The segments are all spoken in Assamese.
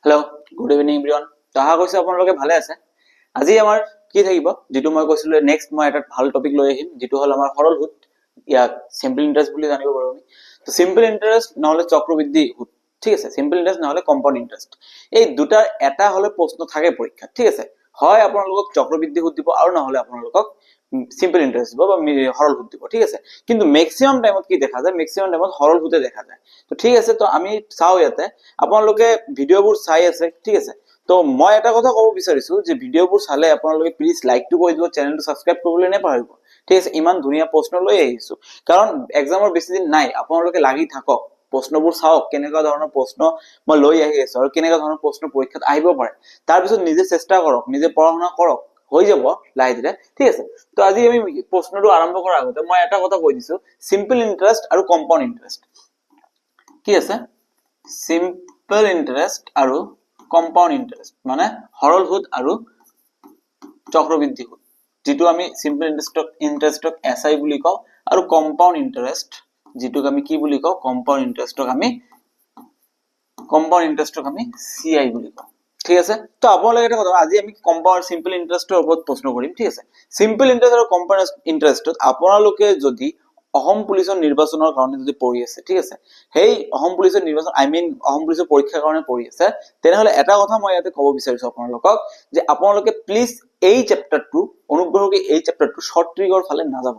Hello good evening everyone. तो आशा কৰিছো আপোনালোকে ভালে আছে। আজি আমাৰ কি থাকিব যেটো মই কৈছিলো নেক্সট মই এটা ভাল টপিক লৈ আহিম যেটো হল আমাৰ সৰল সুদ ইয়াক সিম্পল ইন্টাৰেস্ট বুলি জানিব পাৰো আমি। তো সিম্পল ইন্টাৰেস্ট নহলে চক্ৰবৃদ্ধি সুদ, ঠিক আছে। সিম্পল ইন্টাৰেস্ট নহলে কম্পাউন্ড ইন্টাৰেস্ট, এই দুটাৰ এটা হলে প্ৰশ্ন থাকে পৰীক্ষা, ঠিক আছে। হয় আপোনালোকক চক্ৰবৃদ্ধি সুদ দিব আৰু নহলে আপোনালোকক সিম্পল ইন্টারেস্ট দিব বা সরল সুদ দিব, ঠিক আছে। কিন্তু ম্যাক্সিমাম টাইমত কি দেখা যায়, ম্যাক্সিমাম টাইমত সরল সুদে দেখা যায়। তো ঠিক আছে, তো আমি চাও ইয়াতে আপোনালোকে ভিডিওবোৰ চাই আছে, ঠিক আছে। তো মই এটা কথা কব বিচাৰিছো যে ভিডিওবোৰ চালে আপোনালোকে প্লিজ লাইকটো কৰি দিব, চেনেলটো সাবস্ক্ৰাইব কৰিবলৈ নাপাহৰিব, ঠিক আছে। ইমান ধুনীয়া প্ৰশ্ন লৈ আহিছো কাৰণ এক্সামৰ বেছি দিন নাই, আপোনালোকে লাগি থাকক, প্ৰশ্নবোৰ চাওক কেনেকুৱা ধৰণৰ প্ৰশ্ন মই লৈ আহি আছো আৰু কেনেকুৱা ধৰণৰ প্ৰশ্ন পৰীক্ষাত আহিব পাৰে। তাৰ পিছত নিজে চেষ্টা কৰক, নিজে পঢ়া শুনা কৰক, হৈ যাব লাহে ধীৰে, ঠিক আছে। তো আজি আমি প্ৰশ্নটো আৰম্ভ কৰাৰ আগতে মই এটা কথা কৈ দিছো, সিম্পল ইন্টাৰেস্ট আৰু কম্পাউন্ড ইন্টাৰেস্ট কি আছে। সিম্পল ইন্টাৰেস্ট আৰু কম্পাউন্ড ইন্টাৰেস্ট মানে সৰল সুদ আৰু চক্ৰবৃদ্ধি সুদ, যেটো আমি সিম্পল ইন্টাৰেস্টক এসআই বুলি কওঁ আৰু কম্পাউন্ড ইন্টারেস্ট যেটোক আমি কি বুলি কওঁ, কম্পাউন্ড ইন্টারেস্টক আমি সিআই বুলি কওঁ, ঠিক আছে। তো আপোনালোকে এটা কথা, আজি আমি কম্পাউন্ড সিম্পল ইন্টাৰেস্টৰ ওপৰত প্ৰশ্ন কৰিম, ঠিক আছে। সিম্পল ইন্টাৰেস্ট আৰু কম্পাউন্ড ইন্টাৰেস্টত আপোনালোকে যদি অসম পুলিচৰ নিৰ্বাচনৰ কাৰণে যদি পঢ়ি আছে, ঠিক আছে, সেই অসম পুলিচৰ নিৰ্বাচন অসম পুলিচৰ পৰীক্ষাৰ কাৰণে পঢ়ি আছে, তেনেহলে এটা কথা মই ইয়াতে ক'ব বিচাৰিছো আপোনালোকক যে আপোনালোকে প্লিজ এই চেপ্টাৰটো অনুগ্ৰহ কৰি এই চেপ্টাৰটো শৰ্ট ট্ৰিকৰ ফালে নাযাব।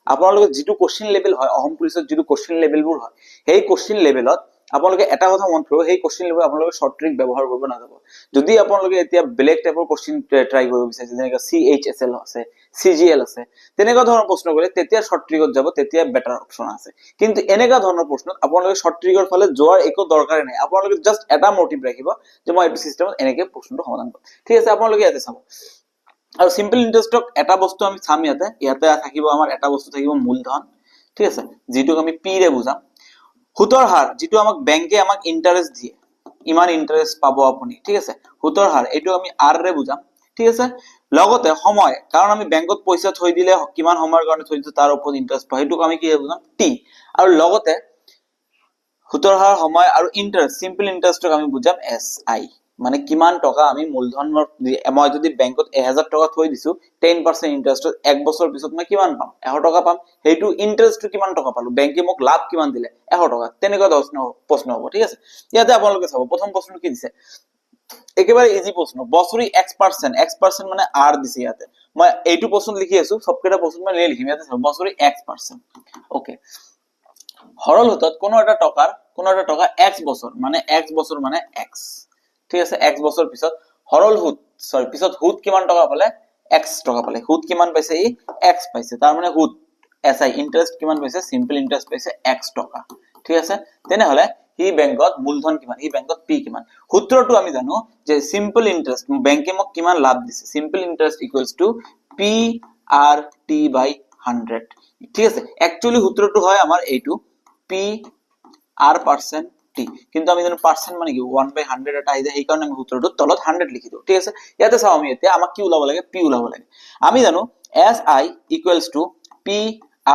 আপোনালোকে যেটো কোশ্চেন লেভেল হয় অসম পুলিচৰ যেটো কোশ্চেন লেভেলবোৰ হয়, সেই কোশ্চেন লেভেলত আপোনালোকে এটা কথা মন কৰিব, সেই কোশ্চেন লেভেল আপোনালোকে শৰ্ট ট্ৰিক ব্যৱহাৰ কৰিব নাযাব। যদি আপোনালোকে এতিয়া বেলেগ টাইপৰ কোশ্চেন ট্ৰাই কৰিব বিচাৰিছে, যেনেকৈ CHSL আছে, CGL আছে, তেনেকুৱা ধৰণৰ প্ৰশ্ন কৰিলে তেতিয়া শৰ্ট ট্ৰিকত যাব, তেতিয়া বেটাৰ অপচন আছে। কিন্তু এনেকুৱা ধৰণৰ প্ৰশ্নত আপোনালোকে শৰ্ট ট্ৰিকৰ ফালে যোৱাৰ একো দৰকাৰে নাই। আপোনালোকে জাস্ট এটা মোটিভ ৰাখিব যে মই এইটো সিস্টেমত এনেকৈ প্ৰশ্নটো সমাধান কৰিম, ঠিক আছে। আপোনালোকে ইয়াতে চাব। আৰু সিম্পল ইন্টাৰেস্টক এটা বস্তু আমি চাম, ইয়াতে থাকিব আমাৰ এটা বস্তু থাকিব মূলধন, ঠিক আছে, যেটোক আমি পি ৰে বুজাম। সুতৰ হাৰ যেটো আমাক বেংকে আমাক ইন্টাৰেস্ট দিয়ে, ইমান ইন্টাৰেস্ট পাব আপুনি, ঠিক আছে। সুতৰ হাৰ এইটো আমি আৰ ৰে বুজাম, ঠিক আছে। লগতে সময়, কাৰণ আমি বেংকত পইচা থৈ দিলে কিমান সময়ৰ কাৰণে থৈ দিছো তাৰ ওপৰত ইন্টাৰেস্ট পাই, সেইটোক আমি কি বুজাম টি। আৰু লগতে সুতৰ হাৰ, সময় আৰু ইন্টাৰেস্ট, সিম্পল ইন্টাৰেস্টক আমি বুজাম এস আই, মানে কিমান টকা আমি মূলধনৰ, মই যদি বেংকত 1000 টকা থৈ দিছো 10% ইন্টাৰেস্টত এক বছৰ পিছত মই কিমান পাম, 100 টকা পাম। সেইটো ইন্টারেস্টটো কিমান টকা পালো, বেংকে মোক লাভ কিমান দিলে, 100 টকা। তেনেকুৱা প্ৰশ্ন হ'ব, ঠিক আছে। ইয়াতে আপোনালোকে চাব প্ৰথম প্ৰশ্নটো কি দিছে, একেবাৰে ইজি প্ৰশ্ন, বছৰি x% মানে r দিছে। ইয়াতে মই এইটো প্ৰশ্ন লিখি আছো, সবকেইটা প্ৰশ্ন মই লিখিম। ইয়াতে চাব বছৰি x%, ওকে। সৰল সুদত কোনো এটা টকা x বছৰ মানে x, ঠিক আছে। x বছৰ পিছত সরল সুদ পিছত সুদ কিমান টকা পালে, x টকা পালে। সুদ কিমান পাইছে, ই x পাইছে, তাৰ মানে সুদ এসআই ইন্টারেস্ট কিমান পাইছে, সিম্পল ইন্টারেস্ট পাইছে x টকা, ঠিক আছে। তেনেহলে হি বেংকত মূলধন কিমান, হি বেংকত পি কিমান। সূত্ৰটো আমি জানো যে সিম্পল ইন্টারেস্ট বেংকে মোক কিমান লাভ দিছে, simple interest equals to P R T by 100, ঠিক আছে। একচুয়ালি সূত্ৰটো হয় আমাৰ এইটো পি আৰ পাৰ্সেন্ট টি, কিন্তু আমি জানো পাৰ্সেন্ট মানে কি 1/100 এটা আহি যায়, সেই কাৰণে আমি সূত্ৰটো তলত 100 লিখি দিও, ঠিক আছে। ইয়াতে চাও আমি এতিয়া আমাক কি ওলাব লাগে, পি ওলাব লাগে। আমি জানো S I equals to P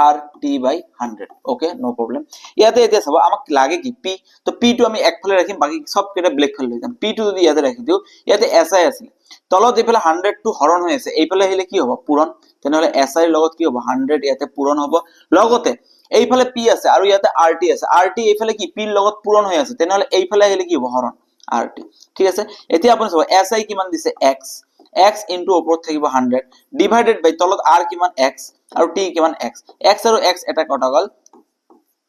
R T by 100, okay, no problem. ইয়াতে এতিয়া চাব আমাক লাগে কি পি, তো পি টো আমি একফালে ৰাখিম, বাকি সব কেইটা ব্লেক ফালে লৈ যাম। পি টো যদি ইয়াতে ৰাখি দিও, ইয়াতে এস আই আছিল, তলত এইফালে 100 টো হৰণ হৈ আছে, এইফালে আহিলে কি হ'ব, পূৰণ। তেনেহলে এস আই লগত কি হ'ব, 100 ইয়াতে পূৰণ হ'ব। লগতে এইফালে পি আছে আৰু ইয়াতে আৰ টি আছে, আৰ টি এইফালে কি পিৰ লগত পূৰণ হৈ আছে, তেনেহলে এইফালে আহিলে কি হ'ব, হৰণ আর টি, ঠিক আছে। এতিয়া আপুনি চাব এস আই কিমান দিছে x, x ইনটু ওপৰত থাকিব 100 ডিভাইডেড বাই তলত r কিমান x আৰু t কিমান x, x আৰু x এটা কটা গল,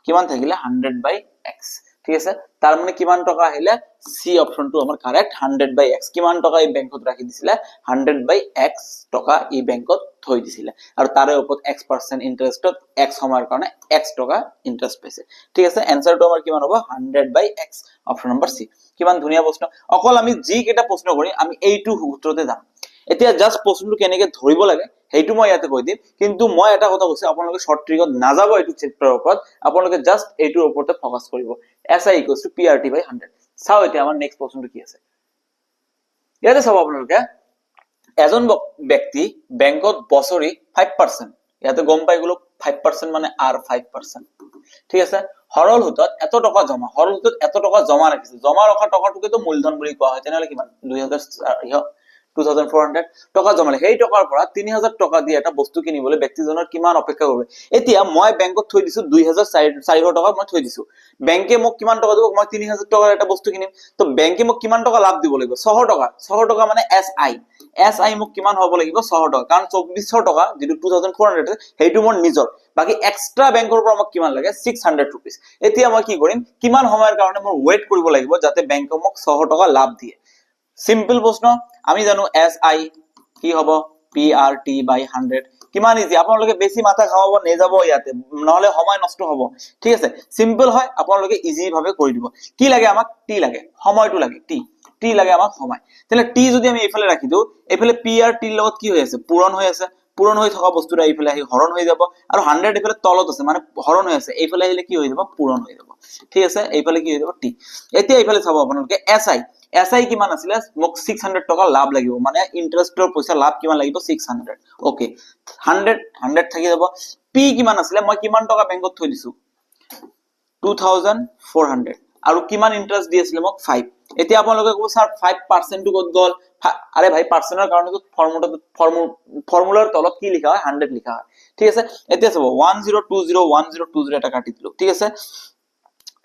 কিমান থাকিলে 100/x, ঠিক আছে। তাৰ মানে কিমান টকা আহিলে, সি অপশনটো আমাৰ কাৰেক্ট, 100/x। কিমান টকা এই বেংকত ৰাখি দিছিলে, 100/x টকা এই বেংকত থৈ দিছিলে, আৰু তাৰে ওপৰত x% ইন্টাৰেস্টত x সময়ৰ কাৰণে x টকা ইন্টাৰেস্ট পাইছে, ঠিক আছে। এনসাৰটো আমাৰ কিমান হ'ব, 100/x, অপশন নম্বৰ সি। কিমান ধুনীয়া প্ৰশ্ন। অকল আমি যি কেইটা প্ৰশ্ন কৰি আমি এইটো সূত্ৰতে যাম। এতিয়া জাস্ট প্ৰশ্নটো কেনেকৈ ধৰিব লাগে সেইটো মই ইয়াতে কৈ দিম, কিন্তু মই এটা কথা কৈছো, আপোনালোকে শর্ট ট্রিকত নাযাব এইটো চেপ্টাৰৰ ওপৰত, আপোনালোকে জাস্ট এইটোৰ ওপৰতে ফোকাস কৰিব। SI equals to PRT/100। চাও এতিয়া আমাৰ নেক্সট প্ৰশ্নটো কি আছে। ইয়াতে চাব আপোনালোকে, এজন ব্যক্তি বেংকত বছৰি 5%, ইয়াতে গম পাই গলো 5% মানে R 5%, ঠিক আছে। সৰল সুতত এত টকা জমা, সৰল সুতত এত টকা জমা ৰাখিছে, জমা ৰখা টকাটোকেতো মূলধন বুলি কোৱা হয়, তেনেহলে কিমান 2400 টকা জমা ৰাখে, সেই টকাৰ পৰা 3000 টকা দি এটা বস্তু কিনিবলৈ ব্যক্তিজনৰ কিমান অপেক্ষা কৰিব। এতিয়া মই বেংকত থৈ দিছো 2400 টকা মই থৈ দিছো, বেংকে মোক কিমান টকা দিব, মই 3000 টকাৰ এটা বস্তু কিনিম, তো বেংকে মোক কিমান টকা লাভ দিব লাগিব 600 টকা, 600 টকা মানে এছ আই মোক কিমান হ'ব লাগিব 600 টকা, কাৰণ 2400 টকা যিটো 2400 সেইটো মোৰ নিজৰ, বাকি এক্সট্ৰা বেংকৰ পৰা মোক কিমান লাগে 600 rupees। এতিয়া মই কি কৰিম, কিমান সময়ৰ কাৰণে মোৰ ওয়েট কৰিব লাগিব যাতে বেংকে মোক 600 টকা লাভ দিয়ে। সিম্পল প্ৰশ্ন, আমি জানো এছ আই কি হ'ব PRT by 100, কিমান ইজি, আপোনালোকে বেছি মাথা খাওয়াব নেযাব ইয়াতে, নহলে সময় নষ্ট হ'ব, ঠিক আছে, সিম্পল হয়, আপোনালোকে ইজি ভাবে কৰি দিব। কি লাগে আমাক, টি লাগে, সময়টো লাগে, টি লাগে আমাক সময়, তাহলে টি যদি আমি এইফালে ৰাখি দিও, এইফালে PRT লগত কি হৈ আছে, পূৰণ হৈ আছে, পূৰণ হৈ থকা বস্তুটা এইফালে আহি হৰণ হৈ যাব, আৰু 100 এইফালে তলত আছে মানে হৰণ হৈ আছে, এইফালে আহিলে কি হৈ যাব পূৰণ হৈ যাব, ঠিক আছে, এইফালে কি হৈ যাব টি। এতিয়া এইফালে চাব আপোনালোকে এসআই কিমান আছিলে, মোক 600 টকা লাভ লাগিব, মানে ইন্টাৰেষ্টৰ পইচা লাভ কিমান লাগিব 600, ওকে 100 থাকি যাব। পি কিমান আছিলে, মই কিমান টকা বেংকত থৈ দিছো 2400, আৰু কিমান ইন্টাৰেষ্ট দি আছিলে মোক 5। এতিয়া আপোনালোকে ক'ব স্যাৰ 5% টো ক'ত গ'ল, আৰে ভাই পার্সেন্টের কারণে তো ফর্মুলার তলত কি লিখা হয় 100 লিখা হয়, ঠিক আছে। এতিয়া চাব 1020 এটা কাটি দিলো, ঠিক আছে।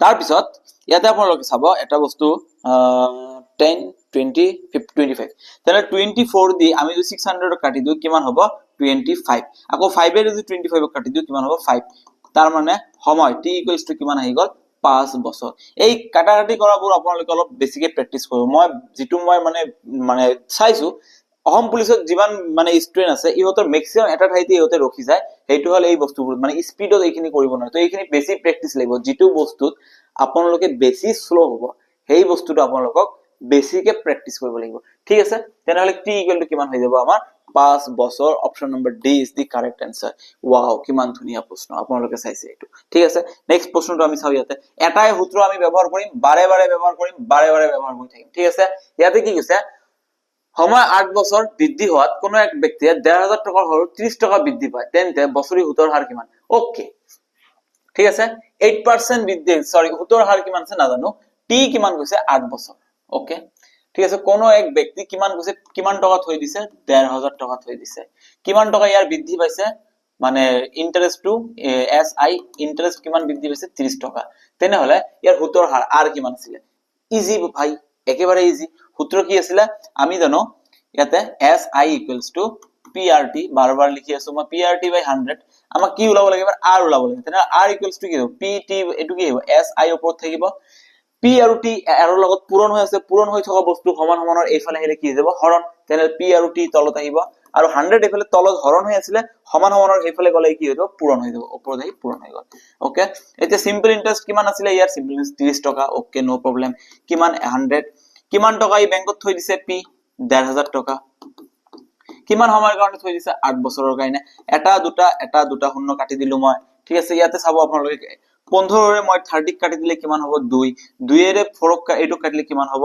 তাৰ পিছত ইয়াতে আপোনালোকে চাব এটা বস্তু 10 20 25, তাহলে 24 দি আমি যদি 600 কাটি দিও কিমান হ'ব 25, আকৌ 5 এর যদি 25 কাটি দিও কিমান হ'ব 5, তার মানে সময় t ইকুয়ালস টু কিমান আহি গ'ল 5 বছৰ। এই কাটাকাটি কৰাবোৰ আপোনালোকে অলপ বেছিকে প্ৰেক্টিস কৰিব, মই যেটো মই মানে চাইছো অসম পুলিচত যিমান মানে ষ্টুডেন্ট আছে ইহঁতৰ ম্যাক্সিমাম এটা ঠাইতে ইহঁতে ৰখি যায়, সেইটো হল এই বস্তুবোৰ মানে স্পিডত এইখিনি কৰিব নোৱাৰে, তো এইখিনি বেছি প্ৰেক্টিস লাগিব, যেটো বস্তুত আপোনালোকে বেছি স্লো হ'ব সেই বস্তুটো আপোনালোকক বেছিকে প্ৰেক্টিস কৰিব লাগিব, ঠিক আছে। তেনেহলে t ইকুয়াল টু কিমান হৈ যাব আমাৰ 5 বছৰ, option number D is the correct answer. Wow, কিমান ধুনীয়া প্ৰশ্ন আপোনালোকে চাইছে এইটো, ঠিক আছে। নেক্সট প্ৰশ্নটো আমি চাও, ইয়াতে এটাই সূত্ৰ আমি ব্যৱহাৰ কৰিম, বাৰে বাৰে ব্যৱহাৰ কৰিম, বাৰে বাৰে ব্যৱহাৰ কৰি থাকিম, ঠিক আছে। ইয়াতে কি কৈছে, সময় 8 বছৰ বৃদ্ধি হোৱাত কোনো এক ব্যক্তিয়ে 1500 টকাৰ সৰু 30 টকা বৃদ্ধি পায়, তেন্তে বছৰি সুতৰ হাৰ কিমান, ওকে, ঠিক আছে। 8% বৃদ্ধি, সৰি সুতৰ হাৰ কিমান আছে নাজানো, টি কিমান কৈছে 8 বছৰ, ওকে, ঠিক আছে। কোনো এক ব্যক্তি কিমান কৈছে, কিমান টকা থৈ দিছে 1500 টকা থৈ দিছে, কিমান টকা ইয়াৰ বৃদ্ধি পাইছে, মানে ইন্টাৰেস্ট টু এস আই ইন্টাৰেস্ট কিমান বৃদ্ধি পাইছে 30 টকা, তেনেহলে ইয়াৰ সুতৰ হাৰ আৰ কিমান আছিল, ইজি ভাই, একেবাৰে ইজি। সূত্র কি আছিল, আমি জানো ইয়াতে এস আই ইকুয়ালস টু PRT, বারবার লিখি আছো মই PRT বাই 100, আমাক কি ওলাব লাগে, আর ওলাব লাগে, তেনেহলে আর ইকুয়ালস টু কি হ'ব PT, এটু কি হ'ব এস আই ওপৰত থাকিব, P আৰু T এৰৰ লগত পূৰণ হৈ আছে, পূৰণ হৈ থকা বস্তু সমান সমানৰ এইফালে আহিলে কি হৈ যাব হৰণ, তেনেহলে P আৰু T তলত আহিব, আৰু 100 এইফালে তলত হৰণ হৈ আছিলে, সমান সমানৰ এইফালে গলে কি হৈ যাব পূৰণ হৈ যাব, ওপৰত আহি পূৰণ হৈ গল, ওকে। এতিয়া সিম্পল ইন্টাৰেস্ট কিমান আছিলে, ইয়াৰ সিম্পল ইন্টাৰেস্ট 30 টকা, ওকে নো প্ৰবলেম। কিমান 100, কিমান টকা এই বেংকত থৈ দিছে P 1500 টকা, কিমান সময়ৰ কাৰণে থৈ দিছে 8 বছৰৰ কাৰণে, এটা দুটা শূন্য কাটি দিলো মই, ঠিক আছে। ইয়াতে চাব আপোনালোকে 15 ৰে মই 30 কাটি দিলে কিমান হ'ব 2, 2 এৰে 4 এইটো কাটিলে কিমান হ'ব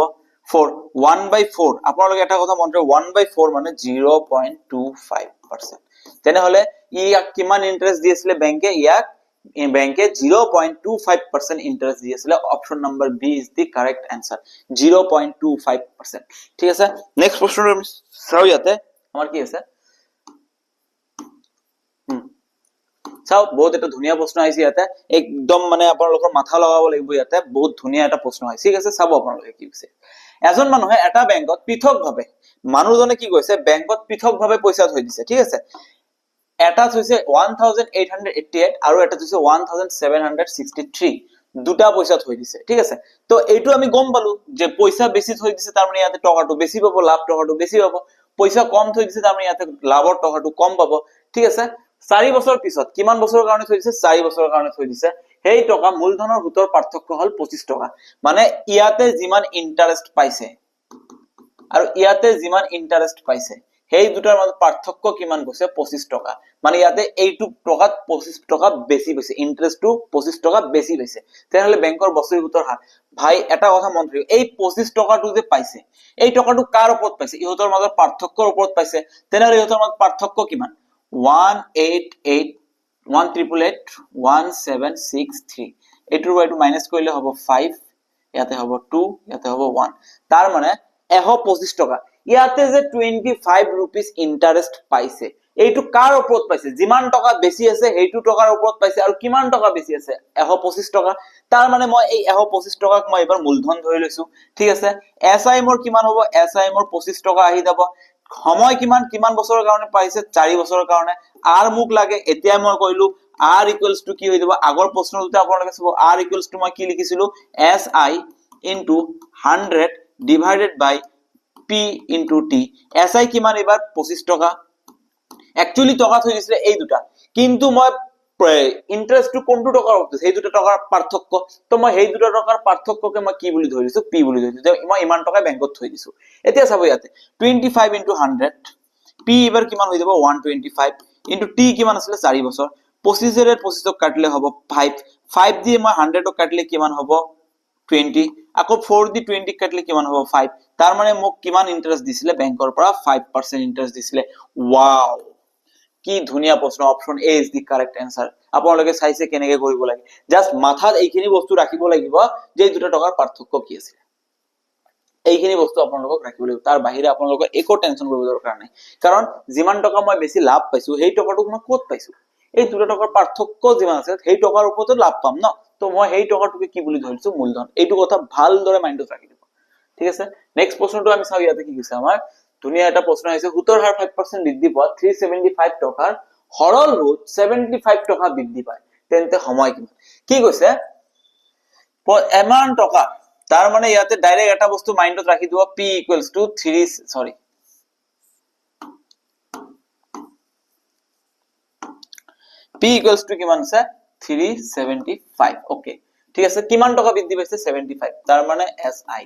4, 1/4, আপোনালোকে এটা কথা মন ৰাখিব 1/4 মানে 0.25%, তেনেহলে ইয়াক কিমান ইন্টারেস্ট দি আছিল বেংকে, ইয়াক বেংকে 0.25% ইন্টারেস্ট দি আছিল, option number B is the correct answer, 0.25%, ঠিক আছে। নেক্সট প্ৰশ্নটো আমি চাও, ইয়াতে আমাৰ কি আছে চাও, বহুত এটা ধুনীয়া প্ৰশ্ন আহিছে ইয়াতে, একদম মানে আপোনালোকৰ মাথা লগাব লাগিব, ইয়াতে বহুত ধুনীয়া এটা প্ৰশ্ন আহিছে, ঠিক আছে। চাব আপোনালোকে কি কৈছে, এজন মানুহে এটা বেংকত পৃথকভাৱে, মানুহজনে কি কৈছে বেংকত পৃথকভাৱে পইচা থৈ দিছে, ঠিক আছে। এটা থৈছে 1888 আৰু এটা থৈছে 1763, দুটা পইচা থৈ দিছে, ঠিক আছে। তো এইটো আমি গম পালো যে পইচা বেছি থৈ দিছে, তাৰ মানে ইয়াতে টকাটো বেছি পাব, লাভ টকাটো বেছি পাব, পইচা কম থৈ দিছে, তাৰ মানে ইয়াতে লাভৰ টকাটো কম পাব, ঠিক আছে। 4 বছৰ পিছত, কিমান বছৰৰ কাৰণে থৈ দিছে 4 বছৰৰ কাৰণে থৈ দিছে, সেই টকা মূলধনৰ সুতৰ পাৰ্থক্য হল 25 টকা, মানে ইয়াতে যিমান ইন্টাৰেস্ট পাইছে আৰু ইয়াতে যিমান ইন্টাৰেস্ট পাইছে সেই দুটাৰ মাজত পাৰ্থক্য কিমান কৈছে 25 টকা, মানে ইয়াতে এইটো টকাত 25 টকা বেছি পাইছে, ইন্টারেস্টটো 25 টকা বেছি পাইছে, তেনেহলে বেংকৰ বছৰি সুতৰ হাৰ, ভাই এটা কথা মন ৰাখিব, এই 25 টকাটো যে পাইছে এই টকাটো কাৰ ওপৰত পাইছে, ইহঁতৰ মাজত পাৰ্থক্যৰ ওপৰত পাইছে, তেনেহলে ইহঁতৰ মাজত পাৰ্থক্য কিমান 188 1763, এইটোৰ পৰা এইটো মাইনাস কৰিলে হ'ব 5, ইয়াতে হ'ব 2, ইয়াতে হ'ব 1, তাৰ মানে 125 টকা। ইয়াতে যে 25 rupees ইন্টাৰেস্ট পাইছে, এইটো কাৰ ওপৰত পাইছে? যিমান টকা বেছি আছে সেইটো টকাৰ ওপৰত পাইছে, আৰু কিমান টকা বেছি আছে? 125 টকা। তাৰ মানে মই এই 125 টকাক মই এবাৰ মূলধন ধৰি লৈছো, ঠিক আছে। এসআই মোৰ কিমান হ'ব? এসআই মোৰ 25 টকা আহি যাব। সময় কিমান কিমান বছৰৰ কাৰণে পাইছে? 4 বছৰৰ কাৰণে। আৰ মোক লাগে, এতিয়া মই কইলো r ইকুৱেলছ টু কি হৈ যাব? আগৰ প্ৰশ্নটোতে আপোনালোকে চাব r ইকুৱেলছ টু মই কি লিখিছিলো? si ইনটু 100 ডিভাইডেড বাই p ইনটু t। si কিমান এবাৰ? 25 টকা। একচুয়ালি টকা থৈ দিছিলে এই দুটা, কিন্তু মই ইন্টারেস্টটো কোনটো টকাৰ ওপৰত? সেই দুটা টকাৰ পাৰ্থক্য। তো মই সেই দুটা টকাৰ পাৰ্থক্যকে মই কি বুলি ধৰিছো? p বুলি ধৰিছো, যে মই ইমান টকা বেংকত থৈ দিছো। এতিয়া চাব ইয়াতে 25 ইনটু 100, p এবাৰ কিমান হৈ যাব? 125 ইনটু t কিমান আছিল? 4 বছৰ। 25 এৰে 25ক কাটিলে হ'ব 5, 5 দি মই 100ক কাটিলে কিমান হ'ব? 20, আকৌ 4 দি 20 কাটিলে কিমান হ'ব? 5। তাৰ মানে মোক কিমান ইন্টাৰেস্ট দিছিলে? বেংকৰ পৰা 5% ইন্টাৰেস্ট দিছিলে। ওয়াও, কি ধুনীয়া প্ৰশ্ন। Option A is the correct answer. আপোনালোকে চাইছে কেনেকৈ কৰিব লাগে? জাস্ট মাথাত এইখিনি বস্তু ৰাখিব লাগিব যে এই দুটা টকাৰ পাৰ্থক্য কি আছে। এইখিনি বস্তু আপোনালোকক ৰাখিব লাগিব, তাৰ বাহিৰে আপোনালোকক একো টেনচন কৰিব দৰকাৰ নাই। কাৰণ যিমান টকা মই বেছি লাভ পাইছো, সেই টকাটো মই ক'ত পাইছো? এই দুটা টকাৰ পাৰ্থক্য যিমান আছে সেই টকাৰ ওপৰতে লাভ পাম ন। তো মই সেই টকাটোকে কি বুলি ধৰিছো? মূলধন। এইটো কথা ভালদৰে মাইন্ডত ৰাখি দিব, ঠিক আছে। নেক্সট প্ৰশ্নটো আমি চাও। ইয়াতে কি কৈছে আমাৰ? ধুনীয়া এটা প্ৰশ্ন আহিছে। সুতৰ হাৰ 5% বৃদ্ধি পোৱা 375 টকাৰ সৰল সুদ 75 টকা বৃদ্ধি পায়, তেন্তে সময় কিমান? কি কৈছে? এমান টকা, তাৰ মানে ইয়াতে ডাইৰেক্ট এটা বস্তু মাইন্ডত ৰাখি দিব, p ইকুৱেলছ টু কিমান আছে? 375। ওকে, ঠিক আছে। কিমান টকা বৃদ্ধি পাইছে? 75, তাৰ মানে si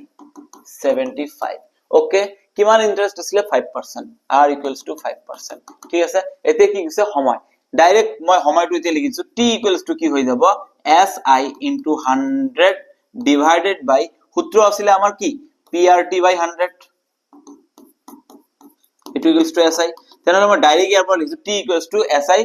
75। ওকে, কিমান ইন্টাৰেস্ট আছিলে? 5%, r ইকুৱেলছ টু 5%, ঠিক আছে। এতিয়া কি কৈছে? সময়। ডাইৰেক্ট মই সময়টো এতিয়া লিখিছো, t ইকুৱেলছ টু কি হৈ যাব? si ইনটু 100 ডিভাইডেড বাই, সূত্ৰ আছিলে আমাৰ কি? prt বাই 100, এটো ইকুৱেলছ টু si। তেনেহলে মই ডাইৰেক্ট ইয়াৰ পৰা লিখিছো t equals to si,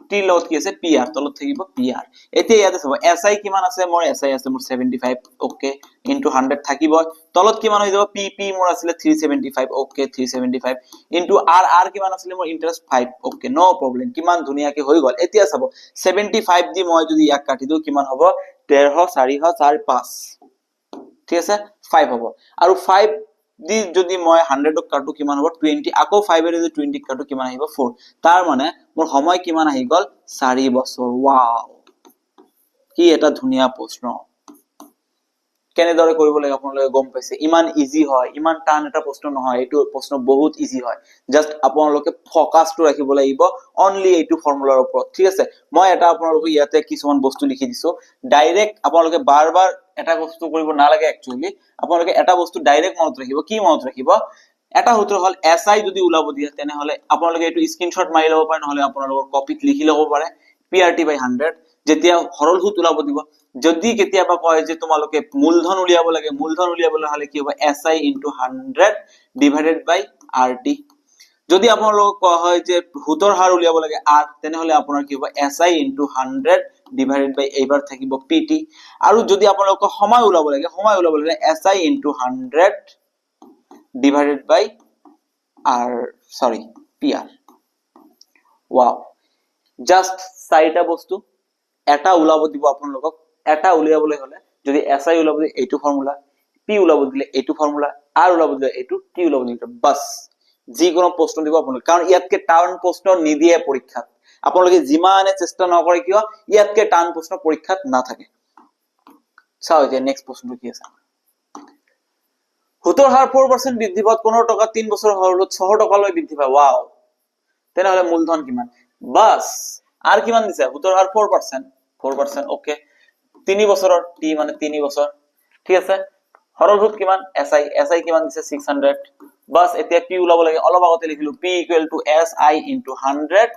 t লগত কি আছে? pr, তলত থাকিব pr। এতিয়া ইয়াতে চাব si কিমান আছে? মোৰ si আছে মোৰ 75, ওকে, ইনটু 100 থাকিব, তলত কিমান হৈ যাব? p মোৰ আছিলে 375, ওকে, 375 ইনটু r কিমান আছিলে? মোৰ ইন্টাৰেস্ট 5, ওকে, নো প্ৰবলেম। কিমান ধুনীয়াকে হৈ গল। এতিয়া চাব 75 দি মই যদি ইয়াক কাটি দিও কিমান হ'ব? 150, 400, 4, 5, ঠিক আছে, 5 হ'ব। আৰু 5 দি যদি মই 100ক কাটো কিমান হ'ব? 20, আকৌ 5 এৰে যদি 20ক কাটো কিমান আহিব? 4। তাৰ মানে মোৰ সময় কিমান আহি গল? 4 বছৰ। ওয়াও, কি এটা ধুনীয়া প্ৰশ্ন। কেনেদৰে কৰিব লাগে আপোনালোকে গম পাইছে। ইমান ইজি হয়, ইমান টান এটা প্ৰশ্ন নহয়। এইটো প্ৰশ্ন বহুত ইজি হয়। জাস্ট আপোনালোকে ফকাসটো ৰাখিব লাগিব অনলি এইটো ফৰ্মুলাৰ ওপৰত, ঠিক আছে। মই এটা আপোনালোকক ইয়াতে কিছুমান বস্তু লিখি দিছো, ডাইৰেক্ট আপোনালোকে বাৰ বাৰ এটা বস্তু কৰিব নালাগে। একচুয়ালি আপোনালোকে এটা বস্তু ডাইৰেক্ট মনত ৰাখিব। কি মনত ৰাখিব? এটা সূত্ৰ হল si যদি ওলাব দিয়ে তেনেহলে আপোনালোকে এইটো স্ক্ৰিনশ্বট মাৰি ল'ব পাৰে, নহলে আপোনালোকৰ কপিত লিখি ল'ব পাৰে। prt বাই 100 যেতিয়া সৰল সুদ ওলাব দিব, যদি কেতিয়াবা কয় যে তোমালোকে মূলধন উলিয়াব লাগে, মূলধন উলিয়াবলৈ হলে কি হ'ব? si into 100 divided by rt। যদি আপোনালোকক কোৱা হয় যে সুতৰ হাৰ উলিয়াব লাগে r, তেনেহলে আপোনাৰ কি হ'ব? si ইনটু 100 ডিভাইডেড বাই এইবাৰ থাকিব pt। আৰু যদি আপোনালোকক সময় উলাব লাগে, সময় উলাব লাগে si ইনটু 100 ডিভাইডেড বাই pr। ওয়াও, জাস্ট 4টা বস্তু এটা উলাব দিব আপোনালোকক। এটা উলিয়াবলৈ হলে যদি si উলাব দিয়ে এইটো ফৰ্মুলা, p উলাব দিলে এইটো ফৰ্মুলা, r উলাব দিলে এইটো, t উলাব দিলে বাস যিকোনো প্ৰশ্ন দিব আপোনালোকে। কাৰণ ইয়াতকে টান প্ৰশ্ন নিদিয়ে পৰীক্ষাত। আপোনালোকে যিমানে চেষ্টা নকৰে কিয়, ইয়াতকে টান প্ৰশ্ন পৰীক্ষাত নাথাকে। চাও এতিয়া নেক্সট প্ৰশ্নটো কি আছে। সুতৰ হাৰ 4% বৃদ্ধি পোৱাত 15 টকা 3 বছৰ হলত 600 টকালৈ বৃদ্ধি পায়। ওয়াও, তেনেহলে মূলধন কিমান? বাস আর কিমান দিছে? সুতৰ হাৰ 4%, ওকে, 3 বছৰৰ t মানে 3 বছৰ, ঠিক আছে। সৰল সুদ কিমান? si কিমান দিছে? 600। বাস এতিয়া p ওলাব লাগে। অলপ আগতে লিখিলো p equal to si into 100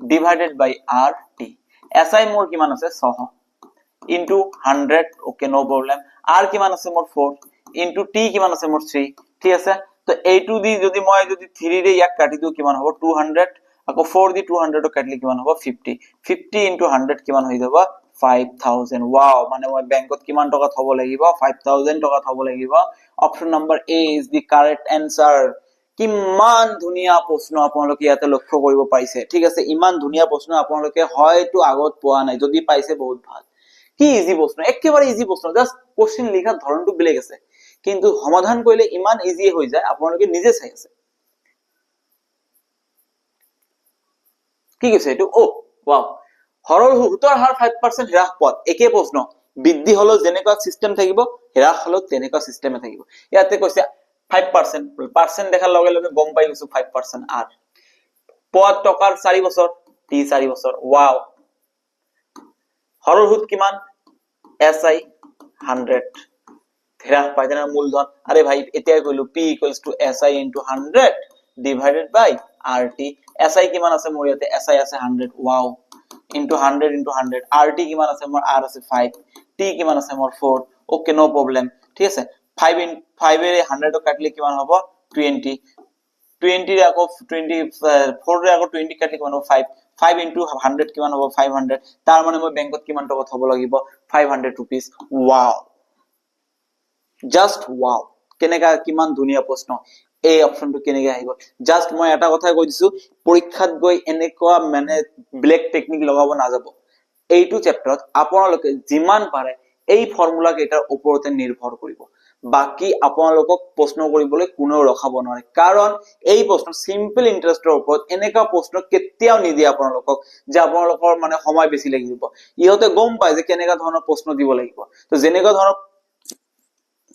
divided by rt। si মোৰ কিমান আছে? 600 into 100, okay, no problem. r কিমান আছে মোৰ? 4 ইনটু t কিমান আছে মোৰ? 3, ঠিক আছে। তো এইটো দি যদি মই 3 ৰে ইয়াক কাটি দিও কিমান হ'ব? 200, আকৌ 4 দি 200 কাটিলে কিমান হ'ব? 50। 50 ইনটু 100 কিমান হৈ যাব? 5000 ওয়াও মানে মই বেংকত কিমান টকা থব লাগিব 5000 টকা থব লাগিব option number A is the correct answer কিমান ধুনিয়া প্ৰশ্ন আপোনালোকে ইয়াতে লক্ষ্য কৰিব পাৰিছে ঠিক আছে ইমান ধুনিয়া প্ৰশ্ন আপোনালোকে হয়তো আগত পোৱা নাই যদি পাইছে বহুত ভাল কি ইজি প্ৰশ্ন একেবাৰে ইজি প্ৰশ্ন জাস্ট কোশ্চেন লিখাৰ ধৰণটো বেলেগ আছে কিন্তু সমাধান কৰিলে ইমান ইজি হৈ যায় আপোনালোকে নিজে চাই আছে কি কৈছে এটো ও ওয়াও হৰৰ হুতৰ হাৰ 5% হ্ৰাস পথ একে প্ৰশ্ন বৃদ্ধি হলো যেনেকুৱা সিস্টেম থাকিব হ্ৰাস হলো তেনেকুৱা সিস্টেমে থাকিব ইয়াতে কৈছে 5% পাৰ্সেন্ট দেখাৰ লগে লগে গম পাই গেছো 5% আৰ পথ টকাৰ 4 বছৰ টি 4 বছৰ ওয়াও হৰৰ হুত কিমান এসআই 100 হ্রাস পাই জানা মূলধন আরে ভাই এতিয়াই কইলো p = si * 100 divided by rt si কিমান আছে মোৰ ইয়াতে si আছে 100 ওয়াও into 100 into 100 rt কিমান আছে মোৰ r আছে 5 t কিমান আছে মোৰ 4 ওকে নো প্রবলেম ঠিক আছে 5 in 5 এর 100 কাটলে কিমান হবে 20 20 এর আকো 24 এর আকো 20 কাটলে কিমান হবে 5 5 into 100 কিমান হবে 500 তার মানে মই ব্যাংকত কিমান টকা থব লাগিব 500 rupees ওয়াও জাস্ট ওয়াও কেনেকা কিমান ধুনিয়া প্ৰশ্ন এই অপশনটো কেনেকা আহিব জাস্ট মই এটা কথা কৈ দিছো পৰীক্ষাত গৈ এনেকুৱা মানে ব্লেক টেকনিক লগাব নাযাব এইটো চেপ্টাৰত আপোনালোকে যিমান পাৰে এই ফৰ্মুলা কেইটাৰ ওপৰতে নিৰ্ভৰ কৰিব বাকি আপোনালোকক প্ৰশ্ন কৰিবলৈ কোনেও ৰখাব নোৱাৰে কাৰণ এই প্ৰশ্ন সিম্পল ইন্টাৰেষ্টৰ ওপৰত এনেকা প্ৰশ্ন কেতিয়াও নিদিয়ে আপোনালোকক যে আপোনালোকৰ মানে সময় বেছি লাগিব ইহতে গম পায় যে কেনেকা ধৰণৰ প্ৰশ্ন দিব লাগিব তো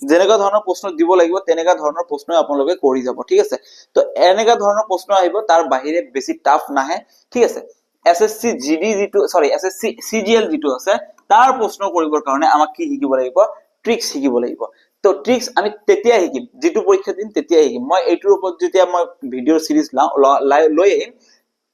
যেনেকা ধৰণৰ প্ৰশ্ন দিব লাগিব তেনেকা ধৰণৰ প্ৰশ্ন আপোনালোকে কৰি যাব ঠিক আছে তো এনেকা ধৰণৰ প্ৰশ্ন আহিব তাৰ বাহিৰে বেছি টাফ নাহে ঠিক আছে এসএসসি জিডি যেটো সৰি এসএসসি সিজিএল যেটো আছে তাৰ প্ৰশ্ন কৰিবৰ কাৰণে আমাক কি শিকিব লাগিব ট্ৰিক্স শিকিব লাগিব তো ট্ৰিক্স আমি তেতিয়া শিকিম যেটো পৰীক্ষা দিন তেতিয়া শিকিম মই এইটোৰ ওপৰত যেতিয়া মই ভিডিও সিৰিজ লৈ আহিম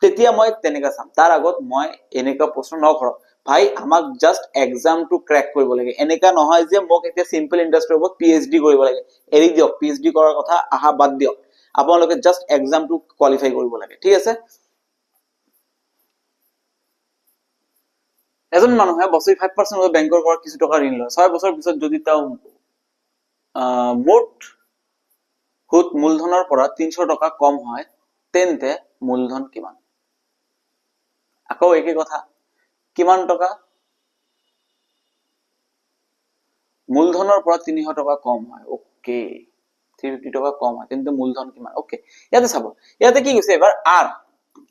তেতিয়া মই তেনেকা চাম তাৰ আগত মই এনেকা প্ৰশ্ন নকৰো ভাই আমাক জাস্ট এক্সাম টু ক্ৰ্যাক কৰিব লাগে এনেকা নহয় যে মোক এতিয়া সিম্পল ইন্টাৰেষ্টৰ ওপৰত পিএইচডি কৰিব লাগে এৰি দিয়ক পিএইচডি কৰাৰ কথা আহা বাদ দিয়ক আপোনালোকে জাস্ট এক্সাম টু কোৱালিফাই কৰিব লাগে ঠিক আছে এজন মানুহে বছৰি 5% বেংকৰ পৰা কিছু টকা ঋণ লয় 6 বছৰ পিছত যদি তাও মোট হুত মূলধনৰ পৰা 300 টকা কম হয় তেন্তে মূলধন কিমান আকৌ একে কথা কিমান টকা মূলধনৰ পৰা 300 টকা কম হয় ওকে 350 টকা কম হয় তেন্তে মূলধন কিমান ওকে ইয়াতে চাব ইয়াতে কি কৈছে এবাৰ r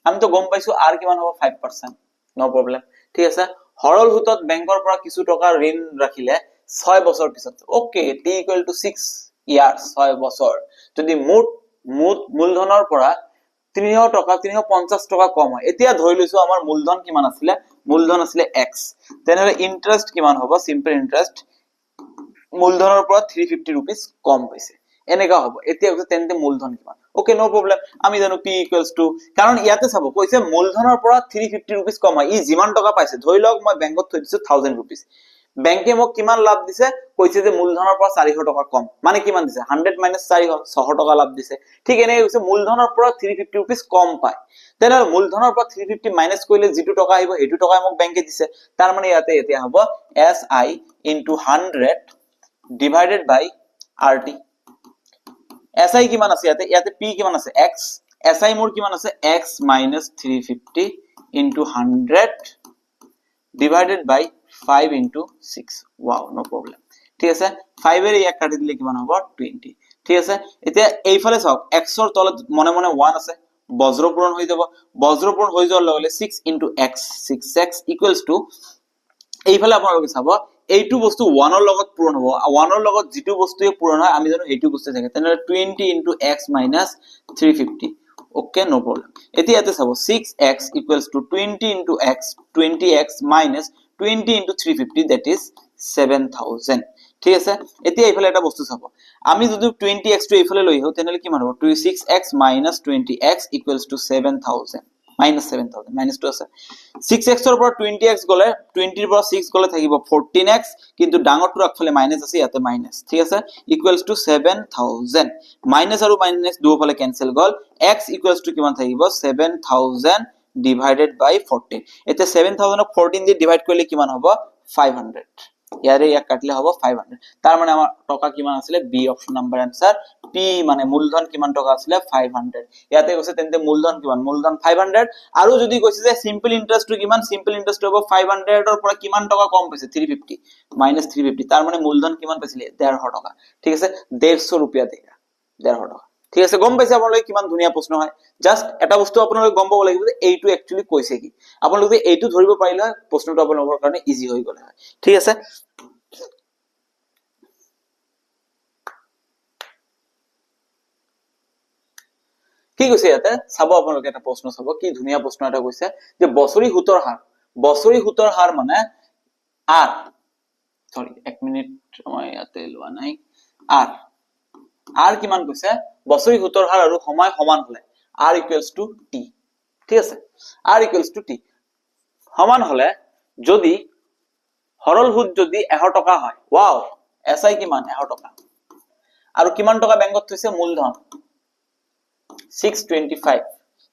আমি তো গম পাইছো r কিমান হ'ব 5% নো প্ৰবলেম ঠিক আছে হৰল হুতত বেংকৰ পৰা কিছু টকা ঋণ ৰাখিলে 6 বছৰ পিছত ওকে t = 6 ইয়াৰ্স 6 বছৰ যদি মূলধনৰ পৰা 300 টকা 350 টকা কম হয় এতিয়া ধৰি লৈছো আমাৰ মূলধন কিমান আছিল মূলধন আছিল x তেনেহলে ইন্টাৰেস্ট কিমান হ'ব সিম্পল ইন্টাৰেস্ট মূলধনৰ পৰা 350 rupees কম পাইছে এনেকা হ'ব এতিয়া তেন্তে মূলধন কিমান ওকে নো প্ৰবলেম আমি জানো p = কাৰণ ইয়াতে চাব কৈছে মূলধনৰ পৰা 350 rupees কম হয় ই যিমান টকা পাইছে ধৰি লওক মই বেংকত থৈ দিছো 1000 rupees ব্যাংকে মোক কিমান লাভ দিছে কৈছে যে মূলধনৰ পৰা 400 টকা কম মানে কিমান দিছে 100 - 4 600 টকা লাভ দিছে ঠিক এনে কৈছে মূলধনৰ পৰা 350 rupees কম পায় তেনে মূলধনৰ পৰা 350 মাইনাস কৰিলে যেটো টকা আহিব হেতু টকা মোক ব্যাংকে দিছে তাৰ মানে ইয়াতে এতিয়া হ'ব si * 100 divided by rt si কিমান আছে ইয়াতে p কিমান আছে x si মোৰ কিমান আছে x - 350 * 100 divided by 5 into 6 wow no problem ঠিক আছে 5 এর এক কাটি দিলে কিমান হ'ব 20 ঠিক আছে এতিয়া এইফালে চাওক x ৰ তলত মনে মনে 1 আছে বজ্ৰপূৰণ হৈ যাব বজ্ৰপূৰণ হৈ যোৱাৰ লগে 6 into x 6x equals to এইফালে আপোনালোকে চাব এইটো বস্তু 1 ৰ লগত পূৰণ হ'ব 1 ৰ লগত যেটো বস্তুয়ে পূৰণ হয় আমি জানো এইটো বস্তু থাকে তেনে 20 into x minus 350 okay no problem এতিয়া ইয়াতে চাব 6x equals to 20 into x 20x minus 20 into 350 that is 7000 ঠিক আছে এতিয়া এইফালে এটা বস্তু চাব আমি যদি 20x টো এইফালে লৈ হও তেনলে কিমান হ'ব 26x minus 20x equals to 7000 minus 7000 minus 2 আছে 6x ৰ পৰা 20x গলে 20 ৰ পৰা 6 গলে থাকিব 14x কিন্তু ডাঙৰটো আগফালে মাইনাস আছে ইয়াতে মাইনাস ঠিক আছে equals to 7000 মাইনাস আৰু মাইনাস দুফালে ক্যান্সেল গল x equals to কিমান থাকিব 7000 ডিভাইডেড বাই 14 এতিয়া 7000 ক 14 দিয়ে ডিভাইড কৰিলে কিমান হ'ব 500 ইয়াৰে ইয়াক কাটিলে হ'ব 500 তাৰ মানে আমাৰ টকা কিমান আছিল B option number answer P মানে মূলধন কিমান টকা আছিল 500 ইয়াতে কৈছে তেন্তে মূলধন কিমান মূলধন 500 আৰু যদি কৈছে যে সিম্পল ইন্টাৰেস্টটো কিমান সিম্পল ইন্টাৰেস্ট হ'ব 500 ৰ পৰা কিমান টকা কম পাইছে 350 -350 তাৰ মানে মূলধন কিমান পাইছিল 150 টকা ঠিক আছে 150 रुपया দেगा 150 টকা ঠিক আছে গম পাইছে আপোনালোকে কিমান ধুনিয়া প্ৰশ্ন হয় জাস্ট এটা বস্তু আপোনালোকে গম পাব লাগিব যে এইটো একচুয়ালি কৈছে কি আপোনালোকে এইটো ধৰিব পাৰিলে প্ৰশ্নটো আপোনালোকৰ কাৰণে ইজি হৈ গলে হয় ঠিক আছে কি কৈছে ইয়াতে চাব আপোনালোকে এটা প্ৰশ্ন চাব কি ধুনিয়া প্ৰশ্ন এটা কৈছে যে বছৰি সুতৰ হাৰ মানে r সৰি 1 মিনিট মই ইয়াতে লোৱা নাই r কিমান কৈছে বছৰি সুতৰ হাৰ আৰু সময় সমান হলে r = t ঠিক আছে r = t সমান হলে যদি সৰল সুদ যদি 100 টকা হয় ওয়াও এসআই কিমান 100 টকা আৰু কিমান টকা বেংকত থৈছে মূলধন 625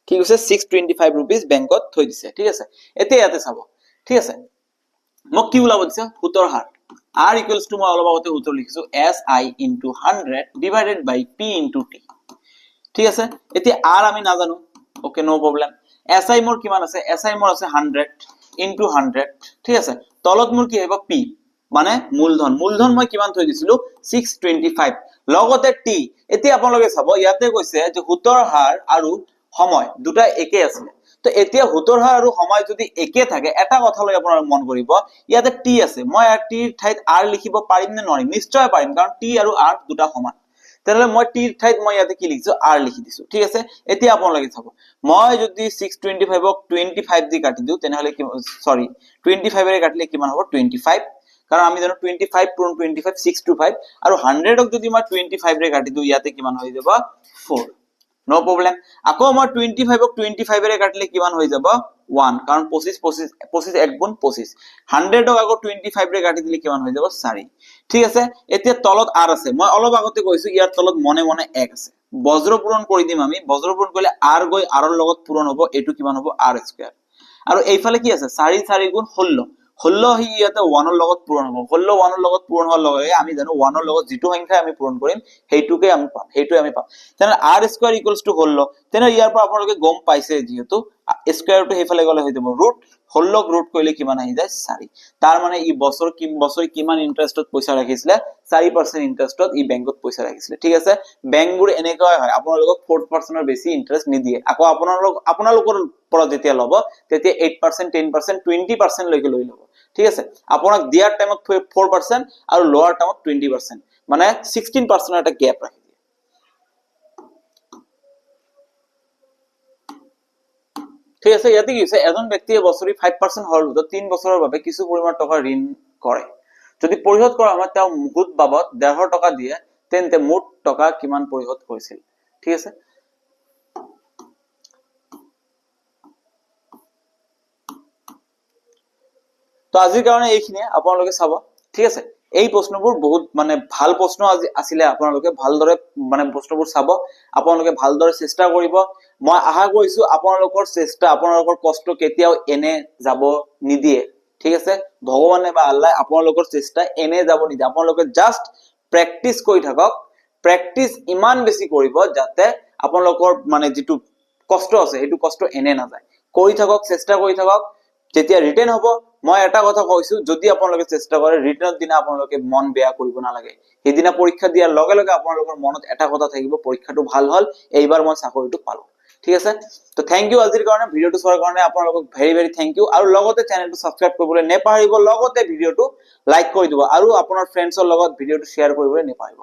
কি কৈছে 625 रुपीस বেংকত থৈ দিছে ঠিক আছে এতিয়া ইয়াতে চাব ঠিক আছে মোক কি ওলাব দিছে সুতৰ হাৰ r = মই অলপ আগতে উত্তৰ লিখিছো si * 100 ডিভাইডেড বাই p * t ঠিক আছে এতিয়া r আমি নাজানো ওকে নো প্ৰবলেম si মোৰ কিমান আছে si মোৰ আছে 100 * 100 ঠিক আছে তলত মোৰ কি হ'ব p মানে মূলধন মই কিমান থৈ দিছিলো 625 লগতে t এতিয়া আপোনালোকে চাব ইয়াতে কৈছে যে সুতৰ হাৰ আৰু সময় দুটা একে আছে তো এতিয়া সুতৰ হাৰ আৰু সময় যদি একে থাকে এটা কথা লৈ আপোনালোকে মন কৰিব ইয়াতে t আছে মই t ৰ ঠাইত r লিখিব পাৰিম নে নোৱাৰিম নিশ্চয় পাৰিম কাৰণ t আৰু r দুটা সমান তেনলে মই t ৰ ঠাইত মই ইয়াতে কি লিখিছো r লিখি দিছো ঠিক আছে এতিয়া আপোনালোকে চাব মই যদি 625 ক 25 দি কাটি দিও তেনেহলে কি সৰি 25 ৰে কাটিলে কিমান হ'ব 25 কাৰণ আমি জানো 25 পূৰণ 25 625 আৰু 100 ক যদি মই 25 ৰে কাটি দিও ইয়াতে কিমান হৈ যাব 4 নো প্ৰবলেম আকৌ মই 25 ক 25 ৰে কাটিলে কিমান হৈ যাব 1 কাৰণ 25 এক গুণ 25 100 ক আকৌ 25 ৰে কাটি দিলে কিমান হৈ যাব 4 ঠিক আছে এতিয়া তলত r আছে মই অলপ আগতে কৈছো ইয়াৰ তলত মনে মনে 1 আছে বজ্ৰ পূৰণ কৰি দিম আমি বজ্ৰ পূৰণ কৰিলে r গৈ r ৰ লগত পূৰণ হ'ব এটো কিমান হ'ব r² আৰু এইফালে কি আছে 4 4 গুণ 16 হি ইয়াতে 1 ৰ লগত পূৰণ হ'ব 16 1 ৰ লগত পূৰণ হোৱাৰ লগে আমি জানো 1 ৰ লগত যেটো সংখ্যা আমি পূৰণ কৰিম হেইটোকে আমি পাম তেনে r² = 16 তেনে ইয়াৰ পৰা আপোনালোকে গম পাইছে যেহেতু স্কয়াৰটো হেফালে গলে হৈ যাব ৰুট 16 ক ৰুট কৰিলে কিমান আহি যায় 4 তাৰ মানে ই বছৰি কিমান ইন্টাৰেষ্টত পইচা ৰাখিছিলে 4% ইন্টাৰেষ্টত ই বেংকত পইচা ৰাখিছিলে ঠিক আছে বেংকবোৰ এনেকৈ হয় আপোনালোকক 4% ৰ বেছি ইন্টাৰেষ্ট নিদিয়ে আকৌ আপোনালোকৰ পৰা যেতিয়া লব তেতিয়া 8% 10% 20% লৈকে লৈ লব ঠিক আছে আপোনাক দিয়াৰ টাইমত 4% আৰু লোৱাৰ টাইমত 20% মানে 16% এটা গ্যাপ ৰাখি দিয়ে ঠিক আছে ইয়াতে কি হৈছে এজন ব্যক্তিয়ে বছৰি 5% হল 3 বছৰৰ বাবে কিছু পৰিমাণ টকা ঋণ কৰে যদি পৰিশোধ কৰা হয় তেওঁ মুহুত বাবদ 150 টকা দিয়ে তেন্তে মুঠ টকা কিমান পৰিশোধ কৰিছিল ঠিক আছে তো আজিৰ কাৰণে এইখিনি আপোনালোকে চাব ঠিক আছে এই প্ৰশ্নবোৰ বহুত মানে ভাল প্ৰশ্ন আছিল আপোনালোকে ভালদৰে মানে প্ৰশ্নবোৰ চাব আপোনালোকে ভালদৰে চেষ্টা কৰিব মই আশা কৰিছো আপোনালোকৰ চেষ্টা আপোনালোকৰ কষ্ট কেতিয়াও এনে যাব নিদিয়ে ঠিক আছে ভগৱানে বা আল্লাহ আপোনালোকৰ চেষ্টা এনে যাব নিদিয়ে আপোনালোকে জাস্ট প্ৰেক্টিস কৰি থাকক প্ৰেক্টিস ইমান বেছি কৰিব যাতে আপোনালোকৰ মানে যেটো কষ্ট আছে হেতু কষ্ট এনে না যায় কৰি থাকক চেষ্টা কৰি থাকক যেতিয়া ৰিটেন হ'ব মই এটা কথা কৈছো যদি আপোনালোকে চেষ্টা কৰে ৰিটেনৰ দিনা আপোনালোকে মন বেয়া কৰিব নালাগে হেদিনা পৰীক্ষা দিয়াৰ লগে লগে আপোনালোকৰ মনত এটা কথা থাকিব পৰীক্ষাটো ভাল হল এইবাৰ মই চাকৰিটো পালো ঠিক আছে তো থ্যাংক ইউ আজিৰ কাৰণে ভিডিওটো চোৱাৰ কাৰণে আপোনালোকক ভেৰি ভেৰি থ্যাংক ইউ আৰু লগতে চেনেলটো সাবস্ক্ৰাইব কৰিবলৈ নেপাহৰিব লগতে ভিডিওটো লাইক কৰি দিব আৰু আপোনাৰ ফ্ৰেণ্ডছৰ লগত ভিডিওটো শেয়াৰ কৰিবলৈ নেপাহৰিব